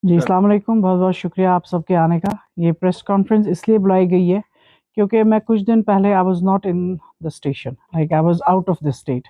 जी, अस्सलाम वालेकुम। बहुत-बहुत शुक्रिया आप सबके आने का। ये प्रेस कॉन्फ्रेंस इसलिए बुलाई गई है क्योंकि मैं कुछ दिन पहले I was not in the station, like I was out of the state.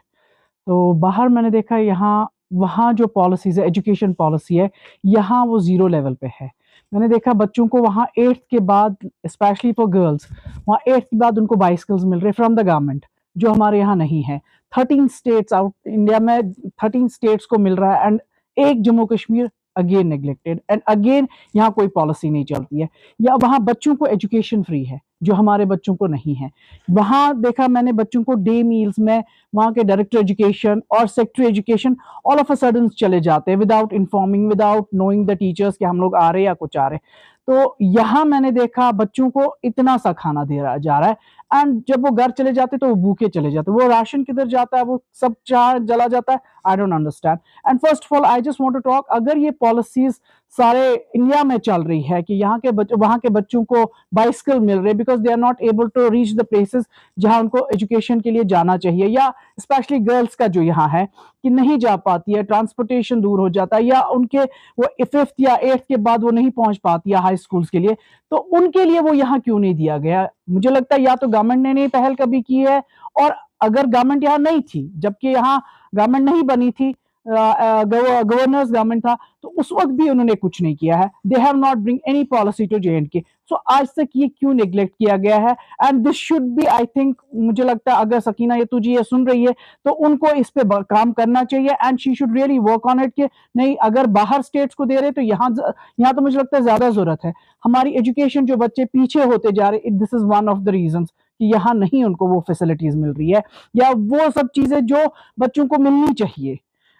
तो बाहर मैंने देखा यहाँ वहाँ जो पॉलिसीज़ है, एजुकेशन पॉलिसी है, यहाँ वो ज़ीरो लेवल पे है। मैंने देखा बच्चों को वहाँ 8th के बाद स्पेशली फॉर गर्ल्स, वहाँ 8th के बाद उनको बाइसिकल्स मिल रहे फ्रॉम द गवर्नमेंट, जो हमारे यहाँ नहीं है। 13 स्टेट्स आउट इंडिया में 13 स्टेट्स को मिल रहा है एंड एक Jammu Kashmir again neglected and again यहाँ कोई पॉलिसी नहीं चलती है। या वहाँ बच्चों को एजुकेशन फ्री है, जो हमारे बच्चों को नहीं है। वहाँ देखा मैंने बच्चों को डे मील्स में वहाँ के डायरेक्टर एजुकेशन और secretary education all of a sudden चले जाते हैं without informing, without knowing the teachers कि हम लोग आ रहे हैं या कुछ आ रहे हैं। तो यहाँ मैंने देखा बच्चों को इतना सा खाना दिया जा रहा है एंड जब वो घर चले जाते तो वो भूखे चले जाते, वो राशन किधर जाता है, वो सब चाह जला जाता है। I don't understand. And first of all I just want to talk, अगर ये पॉलिसीज सारे इंडिया में चल रही है कि यहाँ के वहाँ के बच्चों को बाइसिकल मिल रहे because they are not able to reach the places जहाँ उनको एजुकेशन के लिए जाना चाहिए, या स्पेशली गर्ल्स का जो यहाँ है कि नहीं जा पाती है, ट्रांसपोर्टेशन दूर हो जाता है, या उनके वो 5th या 8th के बाद वो नहीं पहुंच पाती है हाई स्कूल्स के लिए, तो उनके लिए वो यहाँ क्यों नहीं दिया गया? मुझे लगता है या तो गवर्नमेंट ने नहीं पहल कभी की है, और अगर गवर्नमेंट यहाँ नहीं थी, जबकि यहाँ गवर्नमेंट नहीं बनी थी, गवर्नर्स गवर्नमेंट था, तो उस वक्त भी उन्होंने कुछ नहीं किया है। They have not bring any policy to JNK। So आज तक ये क्यों नेग्लेक्ट किया गया है? And this should be, I think, मुझे लगता है अगर सकीना ये तुझे ये सुन रही है तो उनको इस पे काम करना चाहिए and she should really work on it कि नहीं, अगर बाहर स्टेट्स को दे रहे तो यहाँ तो मुझे लगता है ज्यादा जरूरत है। हमारी एजुकेशन जो बच्चे पीछे होते जा रहे, this is one of the reasons कि यहाँ नहीं उनको वो फैसिलिटीज मिल रही है, या वो सब चीजें जो बच्चों को मिलनी चाहिए।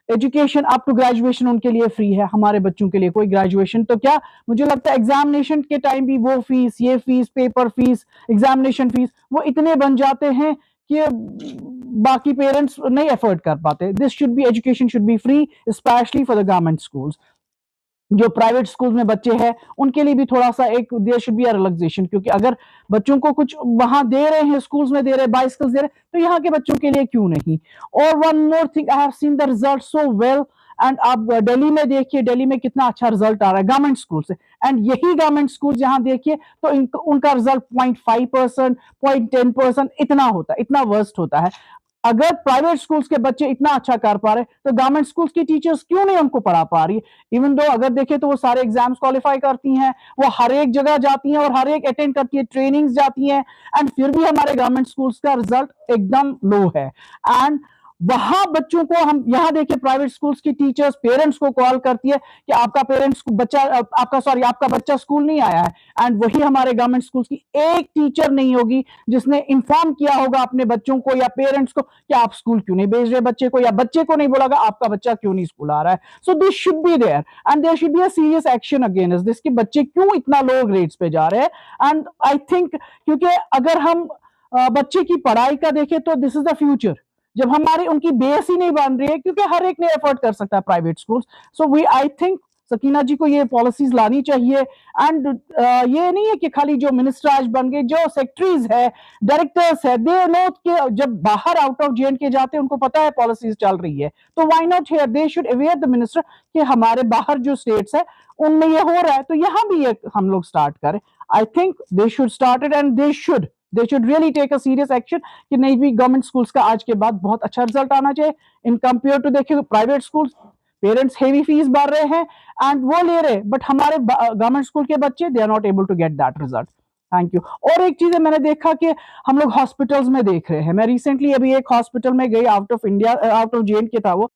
एजुकेशन अप टू ग्रेजुएशन उनके लिए फ्री है, हमारे बच्चों के लिए कोई ग्रेजुएशन तो क्या, मुझे लगता है एग्जामिनेशन के टाइम भी वो फीस, ये fees, paper fees, examination fees, वो इतने बन जाते हैं कि बाकी पेरेंट्स नहीं अफोर्ड कर पाते। This should be, education should be free specially for the government schools. जो प्राइवेट स्कूल में बच्चे हैं उनके लिए भी थोड़ा सा एक there should be a relaxation, क्योंकि अगर बच्चों को कुछ वहां दे रहे हैं, स्कूल्स में दे रहे हैं, बाइसिकल्स दे रहे हैं, तो यहाँ के बच्चों के लिए क्यों नहीं? और one more thing, I have seen the result so well, and आप दिल्ली में देखिए, दिल्ली में कितना अच्छा रिजल्ट आ रहा है गवर्नमेंट स्कूल से, एंड यही गवर्नमेंट स्कूल यहाँ देखिए तो उनका रिजल्ट 0.5%, 0.10% इतना होता है, इतना वर्स्ट होता है। अगर प्राइवेट स्कूल्स के बच्चे इतना अच्छा कर पा रहे तो गवर्नमेंट स्कूल्स की टीचर्स क्यों नहीं उनको पढ़ा पा रही? इवन दो अगर देखें तो वो सारे एग्जाम्स क्वालिफाई करती हैं, वो हर एक जगह जाती हैं और हर एक अटेंड करती है, ट्रेनिंग्स जाती हैं, एंड फिर भी हमारे गवर्नमेंट स्कूल्स का रिजल्ट एकदम लो है। एंड वहां बच्चों को, हम यहाँ देखिए प्राइवेट स्कूल्स की टीचर्स पेरेंट्स को कॉल करती है कि आपका पेरेंट्स बच्चा आपका बच्चा स्कूल नहीं आया है, एंड वही हमारे गवर्नमेंट स्कूल्स की एक टीचर नहीं होगी जिसने इन्फॉर्म किया होगा अपने बच्चों को या पेरेंट्स को कि आप स्कूल क्यों नहीं भेज रहे बच्चे को, या बच्चे को नहीं बोला आपका बच्चा क्यों नहीं स्कूल आ रहा है। So this should be there and there should be a serious action against this कि बच्चे क्यों इतना लो ग्रेड्स पे जा रहे हैं। एंड आई थिंक, क्योंकि अगर हम बच्चे की पढ़ाई का देखें तो दिस इज द फ्यूचर, जब हमारी उनकी बेस ही नहीं बन रही है, क्योंकि हर एक नहीं अफोर्ड कर सकता private schools. So we, I think Sakina ji को ये पॉलिसीज लानी चाहिए। एंड ये नहीं है कि खाली जो मिनिस्टर आज बन गए, जो सेक्रेटरीज है, डायरेक्टर्स है, दे नो कि जब बाहर आउट ऑफ JNK जाते हैं उनको पता है पॉलिसीज चल रही है, तो why not here, they should aware the minister कि हमारे बाहर जो स्टेट्स है उनमें ये हो रहा है, तो यहाँ भी ये हम लोग स्टार्ट करें। I think they should start it and they should really take a serious action कि नहीं भी गवर्नमेंट स्कूल्स का आज के बाद बहुत अच्छा रिजल्ट आना चाहिए इन कंपेयर टू, देखिए private schools, parents heavy fees भर रहे हैं एंड वो ले रहे, बट हमारे गवर्नमेंट स्कूल के बच्चे they are not able to get that result. Thank you. और एक चीज है, मैंने देखा कि हम लोग हॉस्पिटल्स में देख रहे हैं, मैं रिसेंटली अभी एक हॉस्पिटल में गई, out of India, out of JNK था वो,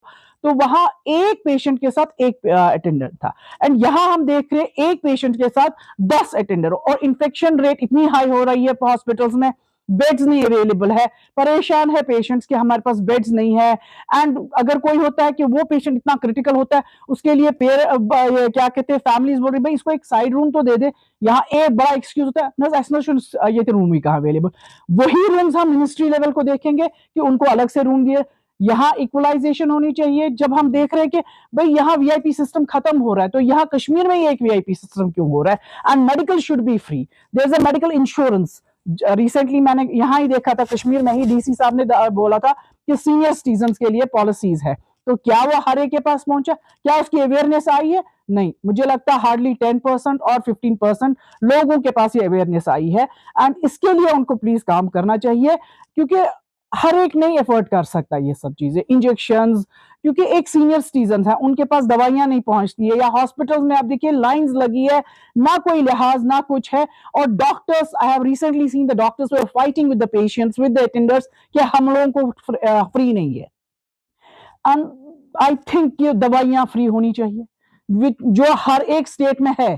तो वहां एक पेशेंट के साथ एक अटेंडेंट था, एंड यहां हम देख रहे हैं एक पेशेंट के साथ 10 अटेंडर, और इन्फेक्शन रेट इतनी हाई हो रही है हॉस्पिटल्स में, बेड्स नहीं अवेलेबल है, परेशान है पेशेंट्स कि हमारे पास बेड्स नहीं है। एंड अगर कोई होता है कि वो पेशेंट इतना क्रिटिकल होता है, उसके लिए क्या कहते हैं, फैमिलीज बोल रही भाई इसको एक साइड रूम तो दे दे, यहाँ एक बड़ा एक्सक्यूज होता है ना, ऐसा ये रूम ही कहाँ अवेलेबल। वही रूम्स हम मिनिस्ट्री लेवल को देखेंगे कि उनको अलग से रूम दिए, यहाँ इक्वलाइजेशन होनी चाहिए। जब हम देख रहे हैं कि भाई यहाँ VIP सिस्टम खत्म हो रहा है, तो यहाँ कश्मीर में ही एक VIP सिस्टम क्यों हो रहा है? And medical should be free, there is a medical insurance. Recently मैंने यहाँ ही देखा था, कश्मीर में ही DC साहब ने बोला था कि सीनियर सिटीजन के लिए पॉलिसीज है तो क्या वो हर एक के पास पहुंचा? क्या उसकी अवेयरनेस आई है? नहीं, मुझे लगता है हार्डली 10% और 15% लोगों के पास ये अवेयरनेस आई है। एंड इसके लिए उनको प्लीज काम करना चाहिए, क्योंकि हर एक नहीं एफर्ट कर सकता ये सब चीजें, इंजेक्शंस, क्योंकि एक सीनियर सिटीजन है, उनके पास दवाइयां नहीं पहुंचती है, या हॉस्पिटल्स में आप देखिए लाइंस लगी है, ना कोई लिहाज ना कुछ है। और doctors, I have recently seen the doctors were fighting with the patients, with the attenders, कि हम लोगों को फ्री नहीं है। एंड आई थिंक ये दवाइयां फ्री होनी चाहिए, जो हर एक स्टेट में है,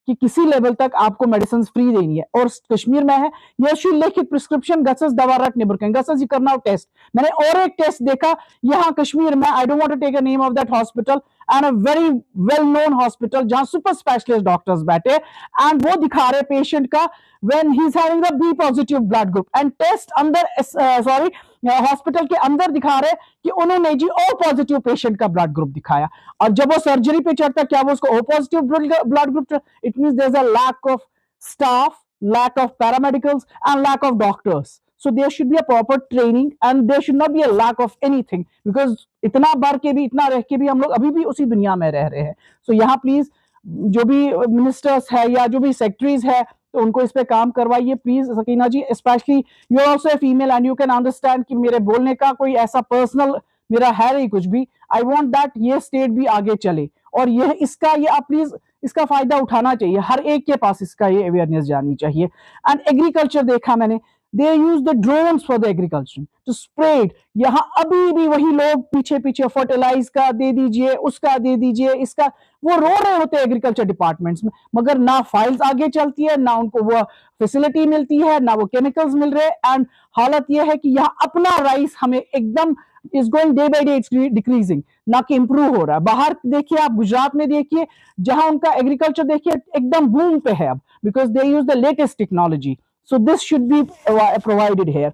कि किसी लेवल तक आपको मेडिसिन फ्री देनी है। और कश्मीर में है, यह लेखित प्रिस्क्रिप्शन गसस दवा रख निबर करें, गसस करना टेस्ट। मैंने और एक टेस्ट देखा यहाँ कश्मीर में, I don't want to take a name of that hospital, and a very well known hospital, जहां सुपर स्पेशलिस्ट डॉक्टर्स बैठे, एंड वो दिखा रहे पेशेंट का when he is having the B positive blood group, and test अंदर sorry hospital के अंदर दिखा रहे कि उन्होंने जी ओ पॉजिटिव पेशेंट का ब्लड ग्रुप दिखाया। और जब वो सर्जरी पे चढ़ता, क्या वो उसको O positive blood group? It means there is a lack of staff, lack of paramedicals, and lack of doctors. So there should be a proper training, and there should not be a lack of anything, because इतना बढ़ के भी, इतना रह के भी हम लोग अभी भी उसी दुनिया में रह रहे हैं। So यहाँ प्लीज जो भी मिनिस्टर्स है या जो भी सेक्रेटरीज है, तो उनको इस पे काम करवाइए please. Sakina ji, specially you are also a female and you can understand कि मेरे बोलने का कोई ऐसा पर्सनल मेरा है नहीं कुछ भी। आई वांट दैट ये स्टेट भी आगे चले, और ये इसका ये आप प्लीज इसका फायदा उठाना चाहिए, हर एक के पास इसका ये अवेयरनेस जानी चाहिए। एंड एग्रीकल्चर देखा मैंने, they use the drones for the agriculture to spread. यहाँ अभी भी वही लोग पीछे पीछे फर्टिलाइज का दे दीजिए, उसका दे दीजिए, इसका, वो रो रहे होते हैं एग्रीकल्चर डिपार्टमेंट्स में, मगर ना फाइल्स आगे चलती है, ना उनको वो फैसिलिटी मिलती है, ना वो केमिकल्स मिल रहे। एंड हालत यह है कि यहाँ अपना राइस हमें एकदम is going day by day, it's decreasing, ना कि इंप्रूव हो रहा है। बाहर देखिए, आप गुजरात में देखिए, जहां उनका एग्रीकल्चर देखिए एकदम बूम पे है अब, because they use the latest technology. So this should be provided here.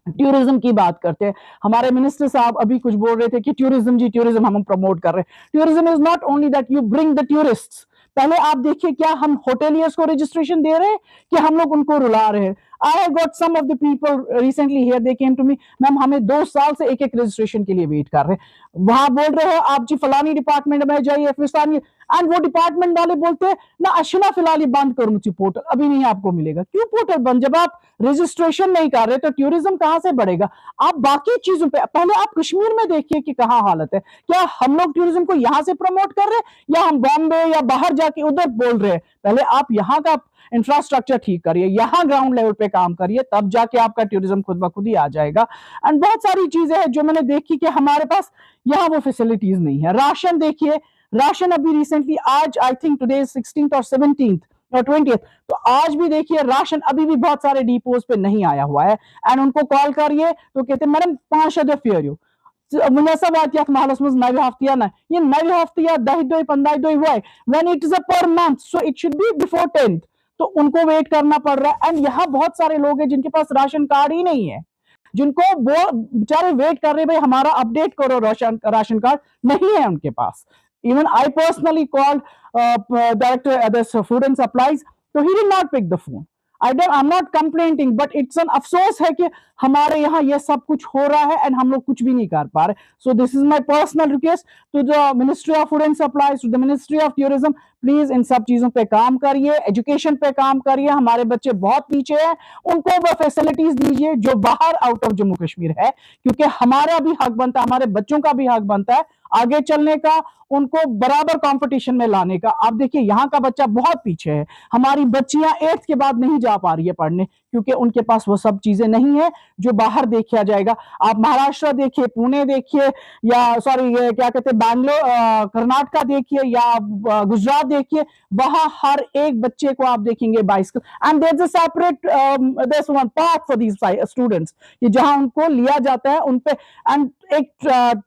Tourism की बात करते हैं, हमारे मिनिस्टर साहब अभी कुछ बोल रहे थे कि टूरिज्म जी, टूरिज्म हम प्रमोट कर रहे हैं। Tourism is not only that you bring the tourists. पहले आप देखिए, क्या हम होटेलियर्स को रजिस्ट्रेशन दे रहे हैं कि हम लोग उनको रुला रहे हैं? I have got some of the people recently here, they came to me, ma'am हमें 2 साल से एक एक रजिस्ट्रेशन के लिए वेट कर रहे हैं। वहां बोल रहे हो आप जी फलानी डिपार्टमेंट में जाइए, फिर एंड वो डिपार्टमेंट वाले बोलते हैं ना, अशना फिलहाल ही बंद करो मुझे पोर्टल, अभी नहीं आपको मिलेगा। क्यों पोर्टल बंद? जब आप रजिस्ट्रेशन नहीं कर रहे तो टूरिज्म कहां से बढ़ेगा? आप बाकी चीजों पे पहले आप कश्मीर में देखिए कि कहां हालत है। क्या हम लोग टूरिज्म को यहां से प्रमोट कर रहे हैं, या हम बॉम्बे या बाहर जाके उधर बोल रहे हैं? पहले आप यहाँ का इंफ्रास्ट्रक्चर ठीक करिए, यहाँ ग्राउंड लेवल पे काम करिए, तब जाके आपका टूरिज्म खुद ब खुद ही आ जाएगा। एंड बहुत सारी चीजें हैं जो मैंने देखी कि हमारे पास यहाँ वो फैसिलिटीज नहीं है। राशन देखिए, राशन अभी रिसेंटली, आज आई थिंक टुडे 16th और 17th और 20th, तो आज भी देखिए राशन अभी भी बहुत सारे डिपोज पे नहीं आया हुआ है। एंड उनको कॉल करिए तो कहते हैं मैडम 5 फेरियो मुनासा वात महलस मज नव हफ्त ना, ये नव हफ्त या 10 दो 15 दो हुआ है, when it is a per month, so it should be before 10th, तो उनको वेट करना पड़ रहा है। एंड यहाँ बहुत सारे लोग हैं जिनके पास राशन कार्ड ही नहीं है, जिनको वो बेचारे वेट कर रहे भाई हमारा अपडेट करो, राशन कार्ड नहीं है उनके पास। Even I personally called director food and supplies, तो he did not pick the phone. I'm not complaining, but it's an अफसोस है कि हमारे यहाँ ये सब कुछ हो रहा है एंड हम लोग कुछ भी नहीं कर पा रहे। So this is my personal request to the ministry of food and supplies, to the ministry of tourism, please इन सब चीजों पे काम करिए, एजुकेशन पे काम करिए। हमारे बच्चे बहुत पीछे हैं, उनको वो फैसिलिटीज दीजिए जो बाहर आउट ऑफ जम्मू कश्मीर है, क्योंकि हमारा भी हक बनता है, हमारे बच्चों का भी हक बनता है आगे चलने का, उनको बराबर कंपटीशन में लाने का। आप देखिए यहाँ का बच्चा बहुत पीछे है, हमारी बच्चियां 8th के बाद नहीं जा पा रही है पढ़ने, क्योंकि उनके पास वो सब चीजें नहीं है जो बाहर देखा जाएगा। आप महाराष्ट्र देखिए, पुणे देखिए, या सॉरी क्या कहते हैं बैंगलोर कर्नाटका देखिए, या गुजरात देखिए, वहां हर एक बच्चे को आप देखेंगे bicycle, and there is a separate there one park for these students, कि जहां उनको लिया जाता है उन पे, एंड एक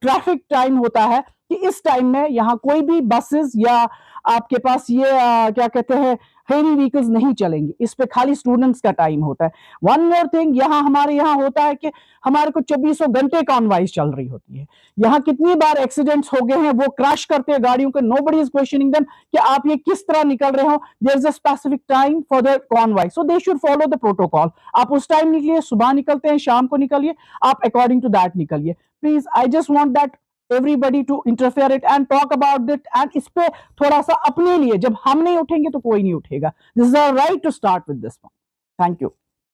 ट्रैफिक टाइम होता है कि इस टाइम में यहाँ कोई भी बसेस या आपके पास ये क्या कहते हैं हेवी व्हीकल्स नहीं चलेंगे, इस पे खाली स्टूडेंट्स का टाइम होता है। वन मोर थिंग, यहाँ हमारे यहाँ होता है कि हमारे को 24 घंटे कॉन्वॉइस चल रही होती है। यहाँ कितनी बार एक्सीडेंट्स हो गए हैं, वो क्रैश करते हैं गाड़ियों को, नोबडी इज क्वेश्चनिंग देम कि आप ये किस तरह निकल रहे हो, there is a specific time for the convoy, so they should follow the protocol. आप उस टाइम निकलिए, सुबह निकलते हैं, शाम को निकलिए, आप अकॉर्डिंग टू दैट निकलिए please. I just want that everybody to interfere it and talk about it, and इस पे थोड़ा सा अपने लिए, जब हम नहीं उठेंगे तो कोई नहीं उठेगा. This is our right to start with this one. Thank you.